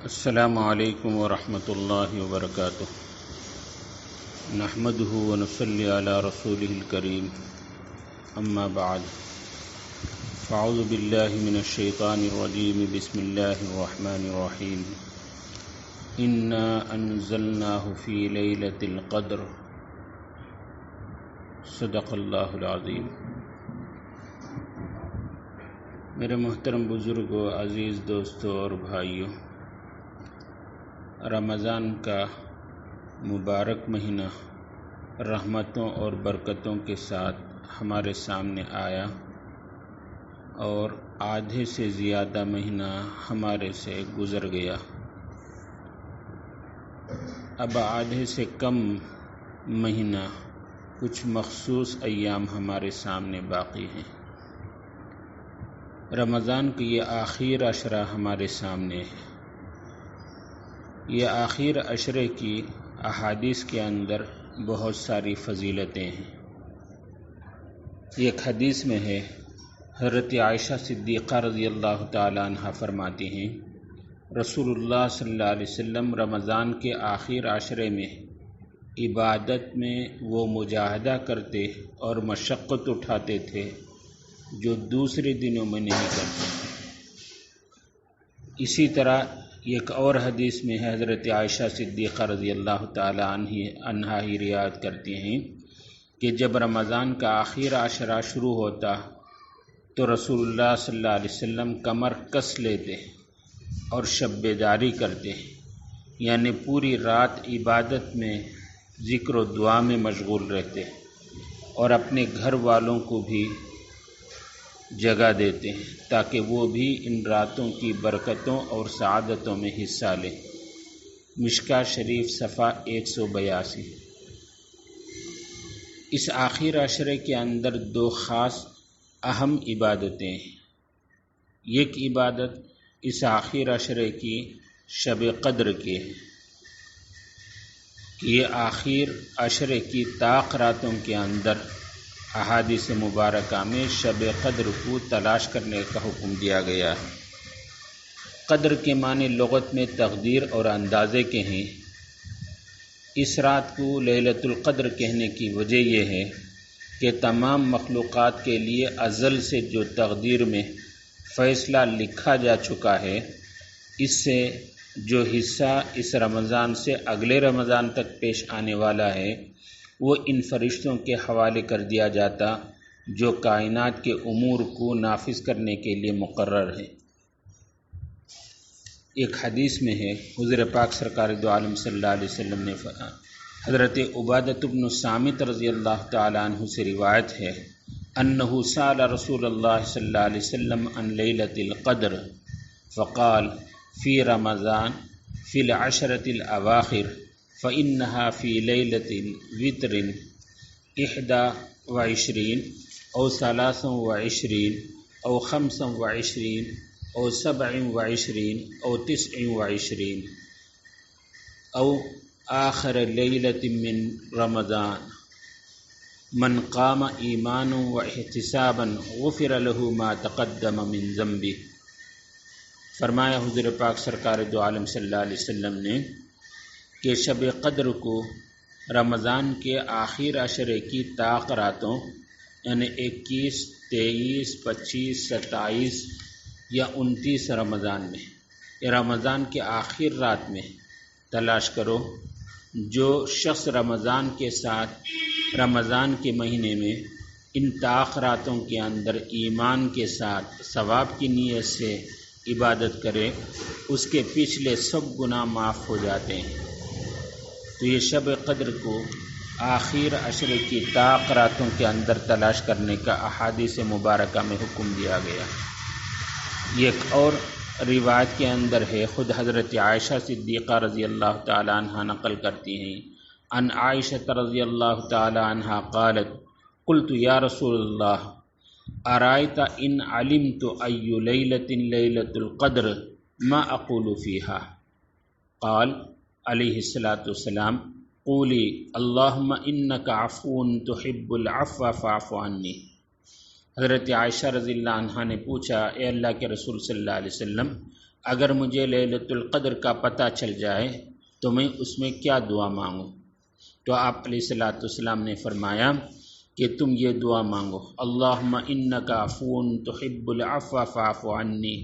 السلام علیکم ورحمۃ اللہ وبرکاتہ۔ نحمدہ ونصلی علی رسولہ الکریم، اما بعد، فاعوذ باللہ من الشیطان الرجیم، بسم اللہ الرحمن الرحیم۔ انا انزلناہ فی لیلۃ القدر، صدق اللہ العظیم۔ میرے محترم بزرگوں، عزیز دوستوں اور بھائیوں، رمضان کا مبارک مہینہ رحمتوں اور برکتوں کے ساتھ ہمارے سامنے آیا اور آدھے سے زیادہ مہینہ ہمارے سے گزر گیا۔ اب آدھے سے کم مہینہ کچھ مخصوص ایام ہمارے سامنے باقی ہیں۔ رمضان کی یہ آخر عشرہ ہمارے سامنے ہے۔ یہ آخر عشرے کی احادیث کے اندر بہت ساری فضیلتیں ہیں۔ ایک حدیث میں ہے، حضرت عائشہ صدیقہ رضی اللہ تعالی عنہ فرماتی ہیں، رسول اللہ صلی اللہ علیہ وسلم رمضان کے آخر عشرے میں عبادت میں وہ مجاہدہ کرتے اور مشقت اٹھاتے تھے جو دوسرے دنوں میں نہیں کرتے۔ اسی طرح ایک اور حدیث میں حضرت عائشہ صدیقہ رضی اللہ تعالی عنہا ہی روایت کرتی ہیں کہ جب رمضان کا آخر عشرہ شروع ہوتا تو رسول اللہ صلی اللہ علیہ وسلم کمر کس لیتے اور شب بیداری کرتے، یعنی پوری رات عبادت میں ذکر و دعا میں مشغول رہتے اور اپنے گھر والوں کو بھی جگہ دیتے ہیں تاکہ وہ بھی ان راتوں کی برکتوں اور سعادتوں میں حصہ لیں۔ مشکاۃ شریف صفحہ 182۔ اس آخر عشرے کے اندر دو خاص اہم عبادتیں ہیں۔ ایک عبادت اس آخر عشرے کی شب قدر کی ہے کہ یہ آخر عشرے کی طاق راتوں کے اندر احادیث مبارکہ میں شب قدر کو تلاش کرنے کا حکم دیا گیا ہے۔ قدر کے معنی لغت میں تقدیر اور اندازے کے ہیں۔ اس رات کو لیلۃ القدر کہنے کی وجہ یہ ہے کہ تمام مخلوقات کے لیے ازل سے جو تقدیر میں فیصلہ لکھا جا چکا ہے، اس سے جو حصہ اس رمضان سے اگلے رمضان تک پیش آنے والا ہے وہ ان فرشتوں کے حوالے کر دیا جاتا جو کائنات کے امور کو نافذ کرنے کے لیے مقرر ہے۔ ایک حدیث میں ہے، حضور پاک سرکار دو عالم صلی اللہ علیہ وسلم نے حضرت عبادۃ بن الصامت رضی اللہ تعالی عنہ سے روایت ہے، انہ سأل رسول اللہ صلی اللہ علیہ وسلم عن لیلۃ القدر فقال فی رمضان فی العشرۃ الاواخر فإنها في ليلة وتر 21 أو 23 أو 25 أو 27 أو 29 أو آخر ليلة من رمضان من قام إيمانا واحتسابا غفر له ما تقدم من ذنبه۔ فرمایا حضور پاک سرکار دو عالم صلی اللہ علیہ وسلم نے کہ شب قدر کو رمضان کے آخر عشرے کی طاق راتوں یعنی 21، 23، 25، 27 یا 29 رمضان میں یا رمضان کے آخر رات میں تلاش کرو۔ جو شخص رمضان کے ساتھ رمضان کے مہینے میں ان طاق راتوں کے اندر ایمان کے ساتھ ثواب کی نیت سے عبادت کرے، اس کے پچھلے سب گناہ معاف ہو جاتے ہیں۔ تو یہ شب قدر کو آخر عشرے کی طاق راتوں کے اندر تلاش کرنے کا احادیث مبارکہ میں حکم دیا گیا۔ ایک اور روایت کے اندر ہے، خود حضرت عائشہ صدیقہ رضی اللہ تعالی عنہ نقل کرتی ہیں، عن عائشہ رضی اللہ تعالی عنہ قالت قلت یا رسول اللہ ارأیت ان علمت ای لیلۃ لیلۃ القدر ما اقول فیہا؟ قال علیہ الصلاۃ والسلام قولی اللہم انک عفو تحب العفو فاعف عنی۔ حضرت عائشہ رضی اللہ عنہ نے پوچھا، اے اللہ کے رسول صلی اللہ علیہ وسلم، اگر مجھے لیلۃ القدر کا پتہ چل جائے تو میں اس میں کیا دعا مانگوں؟ تو آپ علیہ الصلوۃ والسلام نے فرمایا کہ تم یہ دعا مانگو، اللہم انک عفو تحب العفو فاعف عنی،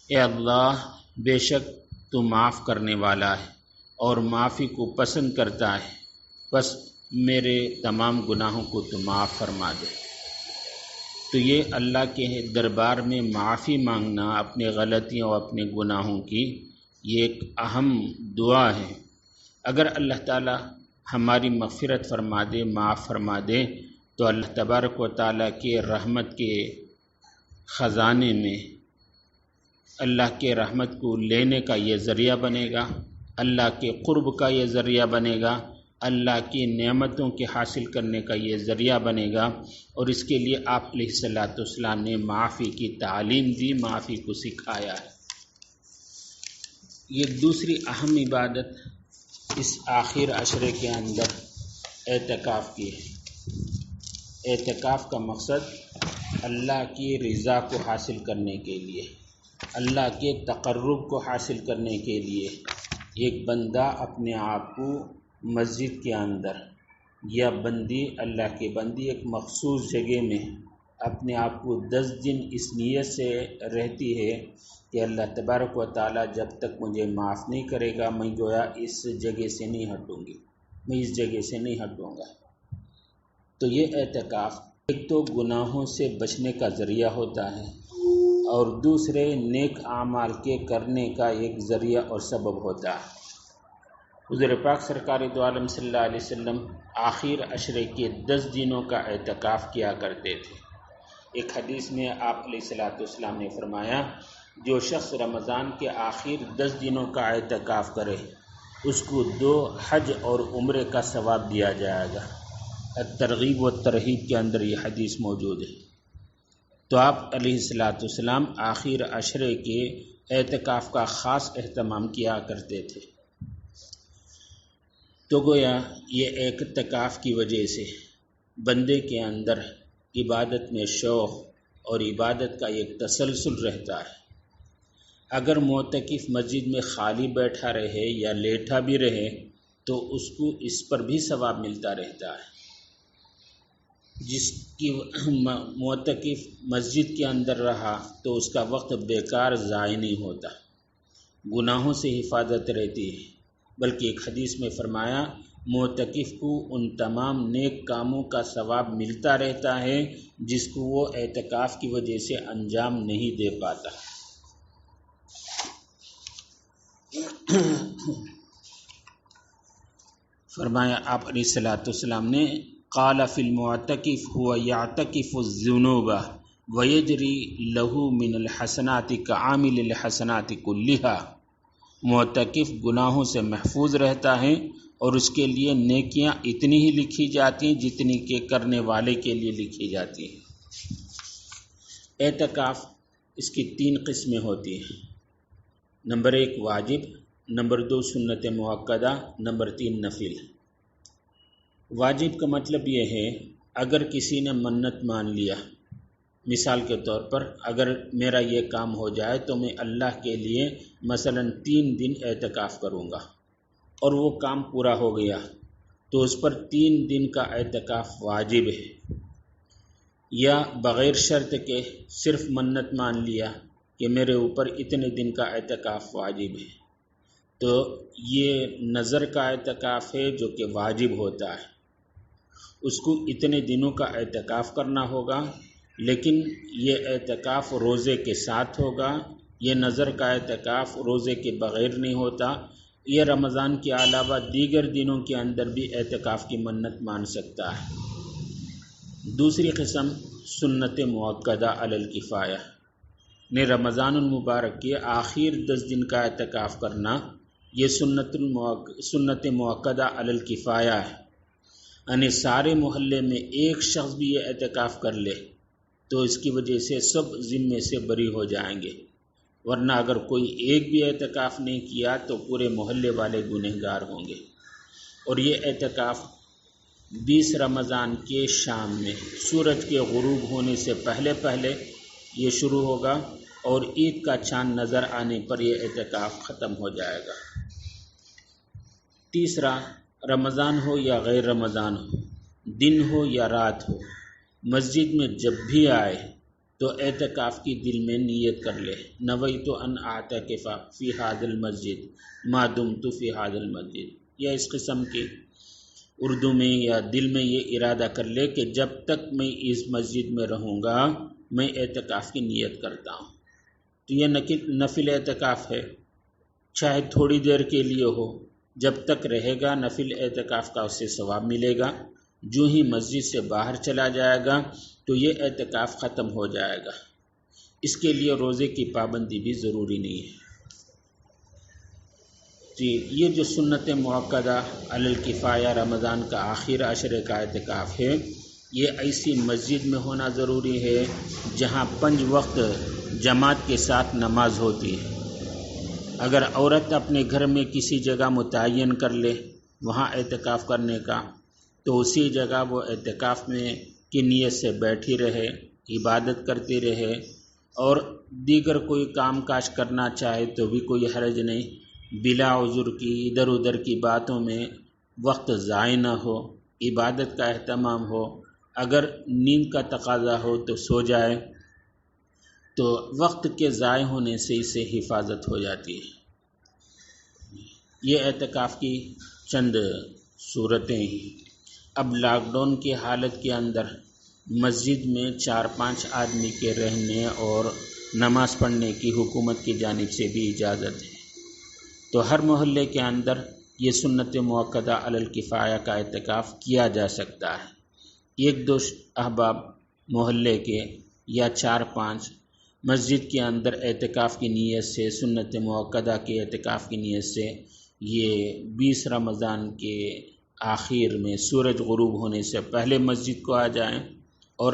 اے اللہ بے شک تو معاف کرنے والا ہے اور معافی کو پسند کرتا ہے، بس میرے تمام گناہوں کو تو معاف فرما دے۔ تو یہ اللہ کے دربار میں معافی مانگنا اپنے غلطیوں اور اپنے گناہوں کی، یہ ایک اہم دعا ہے۔ اگر اللہ تعالی ہماری مغفرت فرما دے، معاف فرما دے، تو اللہ تبارک و تعالیٰ کے رحمت کے خزانے میں اللہ کے رحمت کو لینے کا یہ ذریعہ بنے گا، اللہ کے قرب کا یہ ذریعہ بنے گا، اللہ کی نعمتوں کے حاصل کرنے کا یہ ذریعہ بنے گا، اور اس کے لیے آپ علیہ الصلوۃ والسلام نے معافی کی تعلیم دی، معافی کو سکھایا ہے۔ یہ دوسری اہم عبادت اس آخر عشرے کے اندر اعتکاف کی ہے۔ اعتکاف کا مقصد اللہ کی رضا کو حاصل کرنے کے لیے، اللہ کے تقرب کو حاصل کرنے کے لیے ایک بندہ اپنے آپ کو مسجد کے اندر یا بندی، اللہ کے بندی ایک مخصوص جگہ میں اپنے آپ کو 10 دن اس نیت سے رہتی ہے کہ اللہ تبارک و تعالیٰ جب تک مجھے معاف نہیں کرے گا میں گویا اس جگہ سے نہیں ہٹوں گی، میں اس جگہ سے نہیں ہٹوں گا۔ تو یہ اعتکاف ایک تو گناہوں سے بچنے کا ذریعہ ہوتا ہے، اور دوسرے نیک اعمال کے کرنے کا ایک ذریعہ اور سبب ہوتا ہے۔ حضور پاک سرکار دو عالم صلی اللہ علیہ وسلم آخر عشرے کے 10 دنوں کا اعتکاف کیا کرتے تھے۔ ایک حدیث میں آپ علیہ الصلوۃ والسلام نے فرمایا، جو شخص رمضان کے آخر 10 دنوں کا اعتکاف کرے اس کو 2 حج اور عمرے کا ثواب دیا جائے گا۔ الترغیب و ترہیب کے اندر یہ حدیث موجود ہے۔ تو آپ علیہ الصلوۃ والسلام آخر عشرے کے اعتکاف کا خاص اہتمام کیا کرتے تھے۔ تو گویا یہ اعتکاف کی وجہ سے بندے کے اندر عبادت میں شوق اور عبادت کا ایک تسلسل رہتا ہے۔ اگر معتکف مسجد میں خالی بیٹھا رہے یا لیٹا بھی رہے تو اس کو اس پر بھی ثواب ملتا رہتا ہے۔ جس کی معتکف مسجد کے اندر رہا تو اس کا وقت بیکار ضائع نہیں ہوتا، گناہوں سے حفاظت رہتی ہے، بلکہ ایک حدیث میں فرمایا معتکف کو ان تمام نیک کاموں کا ثواب ملتا رہتا ہے جس کو وہ اعتکاف کی وجہ سے انجام نہیں دے پاتا۔ فرمایا آپ علیہ الصلوۃ والسلام نے، قال فی المعتکف هو یعتکف الذنوب ویجری له من الحسنات کعامل الحسنات کلها، معتکف گناہوں سے محفوظ رہتا ہے اور اس کے لیے نیکیاں اتنی ہی لکھی جاتی ہیں جتنی کہ کرنے والے کے لیے لکھی جاتی ہیں۔ اعتکاف اس کی 3 قسمیں ہوتی ہیں، نمبر 1 واجب، نمبر 2 سنت مؤکدہ، نمبر 3 نفل۔ واجب کا مطلب یہ ہے اگر کسی نے منت مان لیا، مثال کے طور پر اگر میرا یہ کام ہو جائے تو میں اللہ کے لیے مثلا 3 دن اعتکاف کروں گا، اور وہ کام پورا ہو گیا تو اس پر 3 دن کا اعتکاف واجب ہے۔ یا بغیر شرط کے صرف منت مان لیا کہ میرے اوپر اتنے دن کا اعتکاف واجب ہے، تو یہ نظر کا اعتکاف ہے جو کہ واجب ہوتا ہے، اس کو اتنے دنوں کا اعتکاف کرنا ہوگا، لیکن یہ اعتکاف روزے کے ساتھ ہوگا۔ یہ نظر کا اعتکاف روزے کے بغیر نہیں ہوتا۔ یہ رمضان کے علاوہ دیگر دنوں کے اندر بھی اعتکاف کی منت مان سکتا ہے۔ دوسری قسم سنت مؤکدہ علی الکفایہ، نے رمضان المبارک کے آخر 10 دن کا اعتکاف کرنا، یہ سنت مؤکدہ علی الکفایہ ہے، یعنی سارے محلے میں ایک شخص بھی یہ اعتکاف کر لے تو اس کی وجہ سے سب ذمے سے بری ہو جائیں گے، ورنہ اگر کوئی ایک بھی اعتکاف نہیں کیا تو پورے محلے والے گنہگار ہوں گے۔ اور یہ اعتکاف 20 رمضان کے شام میں سورج کے غروب ہونے سے پہلے یہ شروع ہوگا، اور عید کا چاند نظر آنے پر یہ اعتکاف ختم ہو جائے گا۔ تیسرا، رمضان ہو یا غیر رمضان ہو، دن ہو یا رات ہو، مسجد میں جب بھی آئے تو اعتکاف کی دل میں نیت کر لے، نویت ان اعتکف فی ھذا المسجد ما دمت فی ھذا المسجد، یا اس قسم کی اردو میں یا دل میں یہ ارادہ کر لے کہ جب تک میں اس مسجد میں رہوں گا میں اعتکاف کی نیت کرتا ہوں۔ تو یہ نفل اعتکاف ہے، چاہے تھوڑی دیر کے لیے ہو، جب تک رہے گا نفل اعتکاف کا اسے ثواب ملے گا۔ جو ہی مسجد سے باہر چلا جائے گا تو یہ اعتکاف ختم ہو جائے گا۔ اس کے لیے روزے کی پابندی بھی ضروری نہیں ہے۔ جی، یہ جو سنت مؤکدہ علی الکفایہ رمضان کا آخر عشرے کا اعتکاف ہے، یہ ایسی مسجد میں ہونا ضروری ہے جہاں 5 وقت جماعت کے ساتھ نماز ہوتی ہے۔ اگر عورت اپنے گھر میں کسی جگہ متعین کر لے وہاں اعتکاف کرنے کا، تو اسی جگہ وہ اعتکاف میں کی نیت سے بیٹھی رہے، عبادت کرتی رہے، اور دیگر کوئی کام کاج کرنا چاہے تو بھی کوئی حرج نہیں، بلا عذر کی ادھر ادھر کی باتوں میں وقت ضائع نہ ہو، عبادت کا اہتمام ہو، اگر نیند کا تقاضا ہو تو سو جائے، تو وقت کے ضائع ہونے سے اسے حفاظت ہو جاتی ہے۔ یہ اعتکاف کی چند صورتیں ہیں۔ اب لاک ڈاؤن کی حالت کے اندر مسجد میں 4-5 آدمی کے رہنے اور نماز پڑھنے کی حکومت کی جانب سے بھی اجازت ہے، تو ہر محلے کے اندر یہ سنت مؤکدہ علی الکفایہ کا اعتکاف کیا جا سکتا ہے۔ 1-2 احباب محلے کے یا 4-5 مسجد کے اندر اعتکاف کی نیت سے، سنت مؤکدہ کے اعتکاف کی نیت سے، یہ 20 رمضان کے آخر میں سورج غروب ہونے سے پہلے مسجد کو آ جائیں اور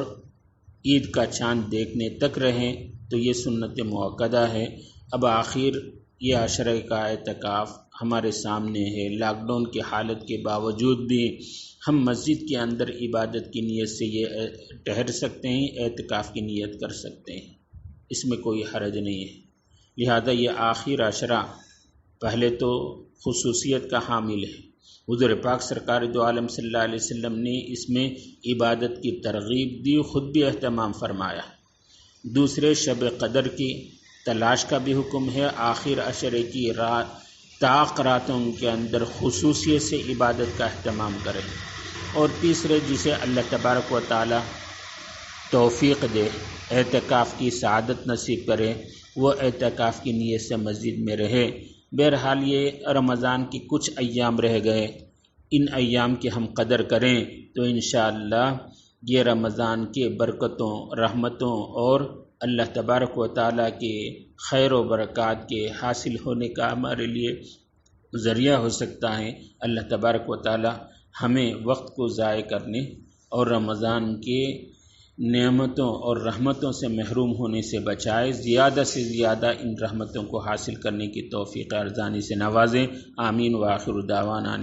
عید کا چاند دیکھنے تک رہیں، تو یہ سنت مؤکدہ ہے۔ اب آخر یہ عشرے کا اعتکاف ہمارے سامنے ہے، لاک ڈاؤن کی حالت کے باوجود بھی ہم مسجد کے اندر عبادت کی نیت سے یہ ٹھہر سکتے ہیں، اعتکاف کی نیت کر سکتے ہیں، اس میں کوئی حرج نہیں ہے۔ لہذا یہ آخر عشرہ پہلے تو خصوصیت کا حامل ہے، حضور پاک سرکار دو عالم صلی اللہ علیہ وسلم نے اس میں عبادت کی ترغیب دی، خود بھی اہتمام فرمایا۔ دوسرے، شب قدر کی تلاش کا بھی حکم ہے، آخر عشرے کی طاق راتوں کے اندر خصوصیت سے عبادت کا اہتمام کرے۔ اور تیسرے، جسے اللہ تبارک و تعالی توفیق دے، اعتکاف کی سعادت نصیب کرے، وہ اعتکاف کی نیت سے مسجد میں رہے۔ بہرحال یہ رمضان کی کچھ ایام رہ گئے، ان ایام کی ہم قدر کریں تو انشاءاللہ یہ رمضان کے برکتوں، رحمتوں اور اللہ تبارک و تعالیٰ کے خیر و برکات کے حاصل ہونے کا ہمارے لیے ذریعہ ہو سکتا ہے۔ اللہ تبارک و تعالیٰ ہمیں وقت کو ضائع کرنے اور رمضان کے نعمتوں اور رحمتوں سے محروم ہونے سے بچائے، زیادہ سے زیادہ ان رحمتوں کو حاصل کرنے کی توفیق ارزانی سے نوازیں۔ آمین۔ وآخر دعوانا